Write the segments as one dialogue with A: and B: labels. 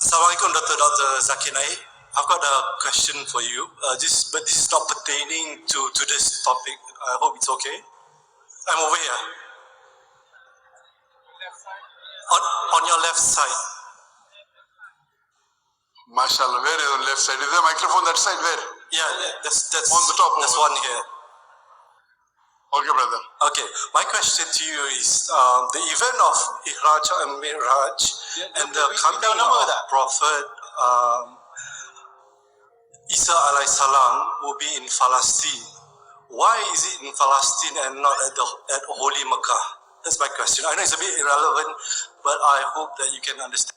A: Assalamualaikum, Dr. Zakir Naik. I've got a question for you. This is not pertaining to this topic. I hope it's okay. I'm over here. On your left side.
B: MashaAllah, where is on left side? Is the microphone that side? Where?
A: Yeah, that's
B: On the top.
A: That's
B: over.
A: one here.
B: Okay, brother.
A: Okay, my question to you is the event of Ihraj and Miraj and the coming of Prophet Isa alayhi salam will be in Palestine. Why is it in Palestine and not at Holy Makkah? That's my question. I know it's a bit irrelevant, but I hope that you can understand.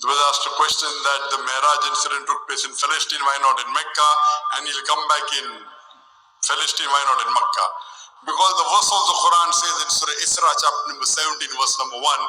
B: He was asked a question that the Miraj incident took place in Palestine, why not in Mecca? And he'll come back in Palestine, why not in Mecca? Because the verse of the Quran says in Surah Isra, chapter number 17, verse number 1.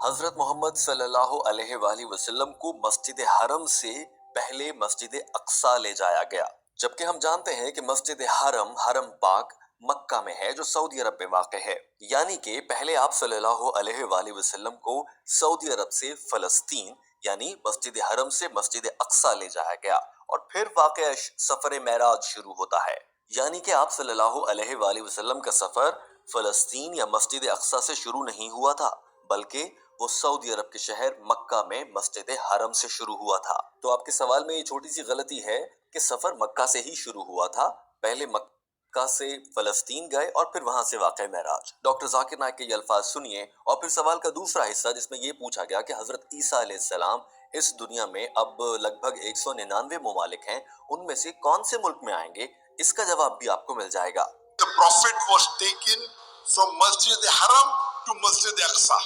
C: حضرت محمد صلی اللہ علیہ وآلہ وسلم کو مسجد حرم سے پہلے مسجد اقصی لے جایا گیا، جبکہ ہم جانتے ہیں کہ مسجد حرم پاک مکہ میں ہے جو سعودی عرب میں واقع ہے، یعنی کہ پہلے آپ صلی اللہ علیہ وآلہ وسلم کو سعودی عرب سے فلسطین یعنی مسجد حرم سے مسجد اقصی لے جایا گیا، اور پھر واقعہ سفر معراج شروع ہوتا ہے، یعنی کہ آپ صلی اللہ علیہ وآلہ وسلم کا سفر فلسطین یا مسجد اقصی سے شروع نہیں ہوا تھا، بلکہ وہ سعودی عرب کے شہر مکہ میں مسجد حرم سے شروع ہوا تھا۔ تو آپ کے سوال میں یہ چھوٹی سی غلطی ہے کہ سفر مکہ سے ہی شروع ہوا تھا، پہلے مکہ سے فلسطین گئے اور پھر وہاں سے واقع معراج۔ ڈاکٹر ذاکر نائک کے یہ الفاظ سنیے اور پھر سوال کا دوسرا حصہ جس میں یہ پوچھا گیا کہ حضرت عیسیٰ علیہ السلام اس دنیا میں اب لگ بھگ 199 ممالک ہیں، ان میں سے کون سے ملک میں آئیں گے، اس کا جواب بھی آپ کو مل جائے گا۔
B: The Prophet was taken from Masjid Haram to Masjid Aqsa.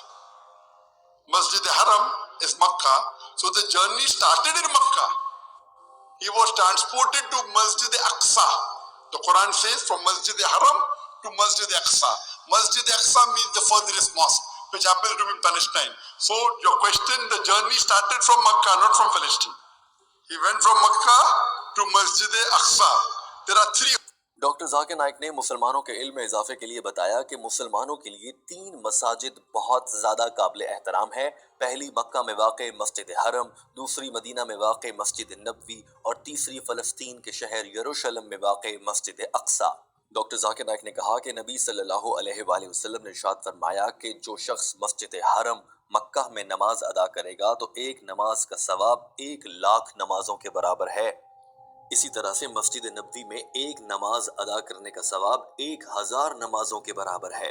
B: Masjid Haram is Makkah, so the journey started in Makkah. He was transported to Masjid Aqsa. The Quran says from Masjid Haram to Masjid Aqsa. Masjid Aqsa means the furthest mosque, which happens to be in Palestine. So your question, the journey started from Makkah, not from Palestine. He went from Makkah to Masjid Aqsa. There are three.
C: Doctor Zakir Naik نے مسلمانوں کے علم میں اضافے کے لیے بتایا کہ مسلمانوں کے لیے 3 مساجد بہت زیادہ قابل احترام ہے، پہلی مکہ میں واقع مسجد حرم، دوسری مدینہ میں واقع مسجد نبوی اور تیسری فلسطین کے شہر یروشلم میں واقع مسجد اقصی۔ ڈاکٹر ذاکر نائک نے کہا کہ نبی صلی اللہ علیہ وآلہ وسلم نے ارشاد فرمایا کہ جو شخص مسجد حرم مکہ میں نماز ادا کرے گا تو ایک نماز کا ثواب 1,00,000 نمازوں کے برابر ہے، اسی طرح سے مسجد نبوی میں ایک نماز ادا کرنے کا ثواب 1000 نمازوں کے برابر ہے،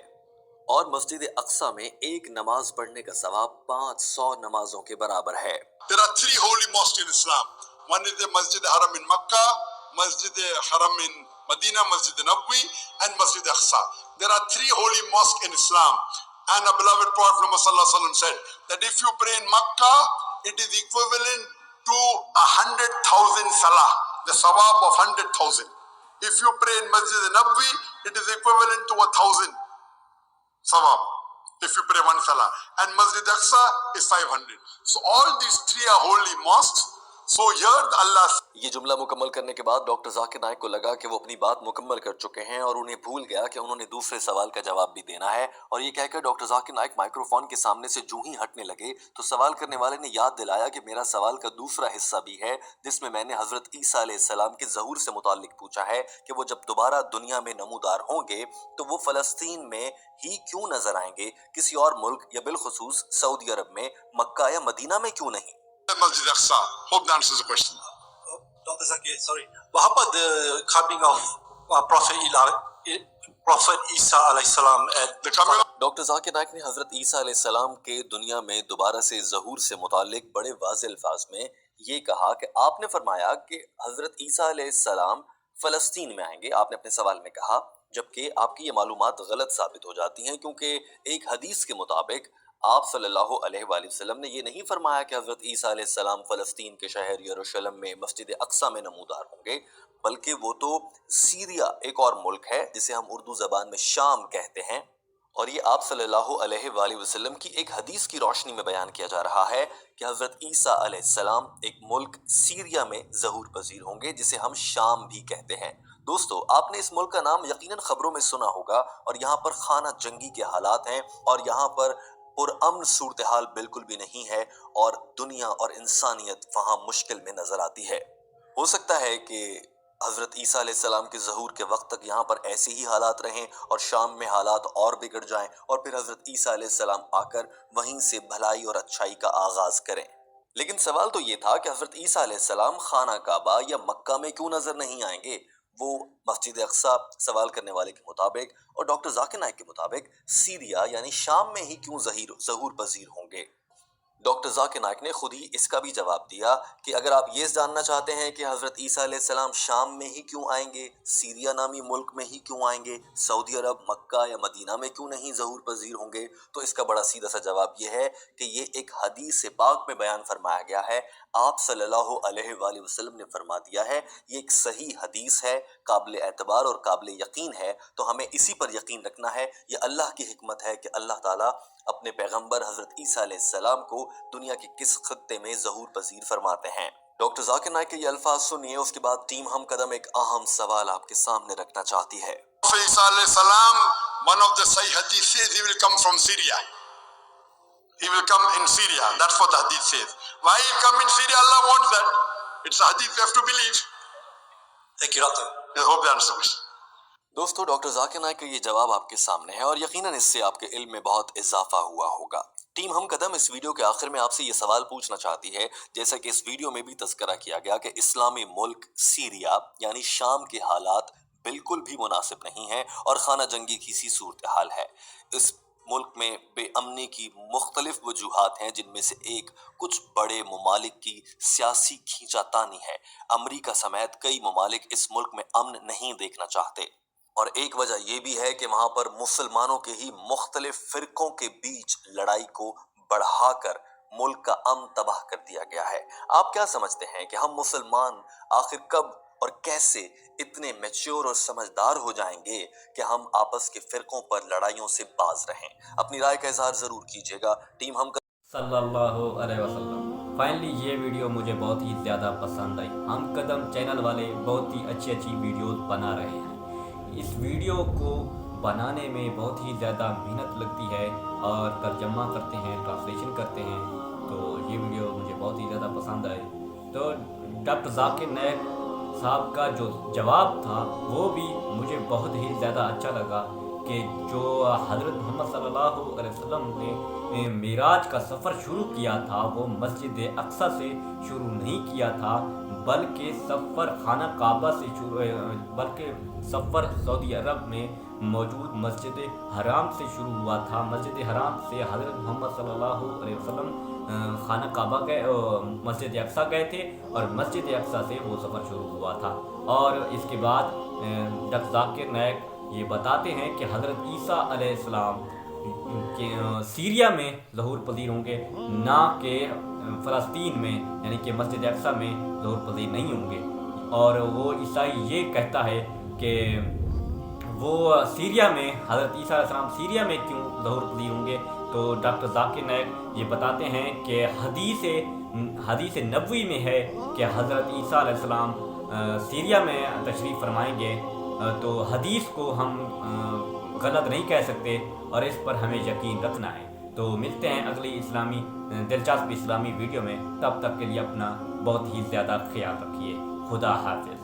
C: اور مسجد اقصی میں ایک نماز پڑھنے کا ثواب 500 نمازوں کے برابر ہے۔
B: There are 3 holy mosques in Islam. One is the Masjid Haram in Makkah, Masjid Haram in Medina, Masjid Nabawi, and Masjid Aqsa. There are 3 holy mosques in Islam. And our beloved Prophet Muhammad sallallahu alaihi wasallam said that if you pray in Makkah, it is equivalent to 100,000 salah, the sawab of 100,000. If you pray in Masjid Nabawi, it is equivalent to 1,000 sawab. If you pray one salah, and Masjid Aqsa is 500. So all these 3 are holy mosques. So here Allah.
C: یہ جملہ مکمل کرنے کے بعد doctor Zakir Naik کو لگا کہ وہ اپنی بات مکمل کر چکے ہیں اور انہیں بھول گیا کہ انہوں نے دوسرے سوال کا جواب بھی دینا ہے، اور یہ کہہ کر ڈاکٹر ذاکر نائک مائکروفون کے سامنے سے جو ہی ہٹنے لگے تو سوال کرنے والے نے یاد دلایا کہ میرا سوال کا دوسرا حصہ بھی ہے جس میں نے حضرت عیسیٰ علیہ السلام کے ظہور سے متعلق پوچھا ہے کہ وہ جب دوبارہ دنیا میں نمودار ہوں گے تو وہ فلسطین میں ہی کیوں نظر آئیں گے، کسی اور ملک یا بالخصوص سعودی عرب میں مکہ یا مدینہ میں کیوں نہیں؟
B: Masjid Aqsa. Hope that answers the question.
A: Dr. Zakir, sorry. But how about the coming of Prophet Isa alayhi salam at
B: The coming of
C: doctor Zakir Naik نے حضرت عیسیٰ علیہ السلام کے دنیا میں دوبارہ سے ظہور سے متعلق بڑے واضح الفاظ میں یہ کہا کہ آپ نے فرمایا کہ حضرت عیسیٰ علیہ السلام فلسطین میں آئیں گے، آپ نے اپنے سوال میں کہا، جبکہ آپ کی یہ معلومات غلط ثابت ہو جاتی ہیں، کیونکہ ایک حدیث کے مطابق آپ صلی اللہ علیہ وآلہ وسلم نے یہ نہیں فرمایا کہ حضرت عیسیٰ علیہ السلام فلسطین کے شہر یروشلم میں مسجد اقصی میں نمودار ہوں گے، بلکہ وہ تو سیریا ایک اور ملک ہے جسے ہم اردو زبان میں شام کہتے ہیں، اور یہ آپ صلی اللہ علیہ وآلہ وسلم کی ایک حدیث کی روشنی میں بیان کیا جا رہا ہے کہ حضرت عیسیٰ علیہ السلام ایک ملک سیریا میں ظہور پذیر ہوں گے جسے ہم شام بھی کہتے ہیں۔ دوستو، آپ نے اس ملک کا نام یقیناً خبروں میں سنا ہوگا، اور یہاں پر خانہ جنگی کے حالات ہیں اور یہاں پر پرامن صورتحال بالکل بھی نہیں ہے، اور دنیا اور انسانیت وہاں مشکل میں نظر آتی ہے۔ ہو سکتا ہے کہ حضرت عیسیٰ علیہ السلام کے ظہور کے وقت تک یہاں پر ایسے ہی حالات رہیں اور شام میں حالات اور بگڑ جائیں، اور پھر حضرت عیسیٰ علیہ السلام آ کر وہیں سے بھلائی اور اچھائی کا آغاز کریں۔ لیکن سوال تو یہ تھا کہ حضرت عیسیٰ علیہ السلام خانہ کعبہ یا مکہ میں کیوں نظر نہیں آئیں گے؟ وہ مسجد اقصی سوال کرنے والے کے مطابق اور ڈاکٹر ذاکر نائک کے مطابق سیریا یعنی شام میں ہی کیوں ظہور پذیر ہوں گے؟ ڈاکٹر ذاکر نائک نے خود ہی اس کا بھی جواب دیا کہ اگر آپ یہ جاننا چاہتے ہیں کہ حضرت عیسیٰ علیہ السلام شام میں ہی کیوں آئیں گے، سیریا نامی ملک میں ہی کیوں آئیں گے، سعودی عرب، مکہ یا مدینہ میں کیوں نہیں ظہور پذیر ہوں گے، تو اس کا بڑا سیدھا سا جواب یہ ہے کہ یہ ایک حدیث پاک میں بیان فرمایا گیا ہے۔ آپ صلی اللہ علیہ وآلہ وسلم نے فرما دیا ہے، یہ ایک صحیح حدیث ہے، قابل اعتبار اور قابل یقین ہے تو ہمیں اسی پر یقین رکھنا ہے۔ یہ اللہ کی حکمت ہے کہ اللہ تعالیٰ اپنے پیغمبر حضرت عیسیٰ علیہ السلام کو دنیا کے کس خطے میں ظہور پذیر فرماتے ہیں۔ ڈاکٹر ذاکر نائک کے یہ الفاظ سنیے، اس کے بعد ٹیم ہم قدم ایک اہم سوال آپ کے سامنے رکھنا چاہتی ہے۔
B: Isa alayhi salam, one of the Sahih Hadith says he will come from Syria. He will come in Syria. That's what the Hadith says. Why he will come in Syria? Allah wants that. It's a Hadith we have to believe.
A: Thank you, Doctor.
B: I hope that answers the question.
C: دوستو doctor Zakir Naik کا یہ جواب آپ کے سامنے ہے اور یقیناً اس سے آپ کے علم میں بہت اضافہ ہوا ہوگا۔ ٹیم ہم قدم اس ویڈیو کے آخر میں آپ سے یہ سوال پوچھنا چاہتی ہے، جیسا کہ اس ویڈیو میں بھی تذکرہ کیا گیا کہ اسلامی ملک سیریا یعنی شام کے حالات بالکل بھی مناسب نہیں ہیں اور خانہ جنگی کی سی صورتحال ہے۔ اس ملک میں بے امنی کی مختلف وجوہات ہیں، جن میں سے ایک کچھ بڑے ممالک کی سیاسی کھینچا تانی ہے۔ امریکہ سمیت کئی ممالک اس ملک میں امن نہیں دیکھنا چاہتے، اور ایک وجہ یہ بھی ہے کہ وہاں پر مسلمانوں کے ہی مختلف فرقوں کے بیچ لڑائی کو بڑھا کر ملک کا امن تباہ کر دیا گیا ہے۔ آپ کیا سمجھتے ہیں کہ ہم مسلمان آخر کب اور کیسے اتنے میچور اور سمجھدار ہو جائیں گے کہ ہم آپس کے فرقوں پر لڑائیوں سے باز رہیں؟ اپنی رائے کا اظہار ضرور کیجیے گا۔ ٹیم ہم
D: صلی اللہ علیہ وسلم۔ فائنلی یہ ویڈیو مجھے بہت ہی زیادہ پسند آئی۔ ہم قدم چینل والے بہت ہی اچھی ویڈیوز بنا رہے ہیں۔ اس ویڈیو کو بنانے میں بہت ہی زیادہ محنت لگتی ہے اور ترجمہ کرتے ہیں، ٹرانسلیشن کرتے ہیں، تو یہ ویڈیو مجھے بہت ہی زیادہ پسند آئی۔ تو ڈاکٹر ذاکر نائک صاحب کا جو جواب تھا وہ بھی مجھے بہت ہی زیادہ اچھا لگا کہ جو حضرت محمد صلی اللہ علیہ وسلم نے معراج کا سفر شروع کیا تھا وہ مسجد اقصیٰ سے شروع نہیں کیا تھا، بلکہ سفر خانہ کعبہ سے بلکہ سفر سعودی عرب میں موجود مسجد حرام سے شروع ہوا تھا۔ مسجد حرام سے حضرت محمد صلی اللہ علیہ وسلم خانہ کعبہ گئے، مسجد اقصیٰ گئے تھے، اور مسجد اقصیٰ سے وہ سفر شروع ہوا تھا۔ اور اس کے بعد ڈاکٹر ذاکر نائک یہ بتاتے ہیں کہ حضرت عیسیٰ علیہ السلام کہ سیریا میں ظہور پذیر ہوں گے، نہ کہ فلسطین میں یعنی کہ مسجد اقصیٰ میں ظہور پذیر نہیں ہوں گے۔ اور وہ عیسائی یہ کہتا ہے کہ وہ سیریا میں حضرت عیسیٰ علیہ السلام سیریا میں کیوں ظہور پذیر ہوں گے، تو ڈاکٹر ذاکر نائک یہ بتاتے ہیں کہ حدیث نبوی میں ہے کہ حضرت عیسیٰ علیہ السلام سیریا میں تشریف فرمائیں گے، تو حدیث کو ہم غلط نہیں کہہ سکتے اور اس پر ہمیں یقین رکھنا ہے۔ تو ملتے ہیں اگلی دلچسپ اسلامی ویڈیو میں، تب تک کے لیے اپنا بہت ہی زیادہ خیال رکھیے۔ خدا حافظ۔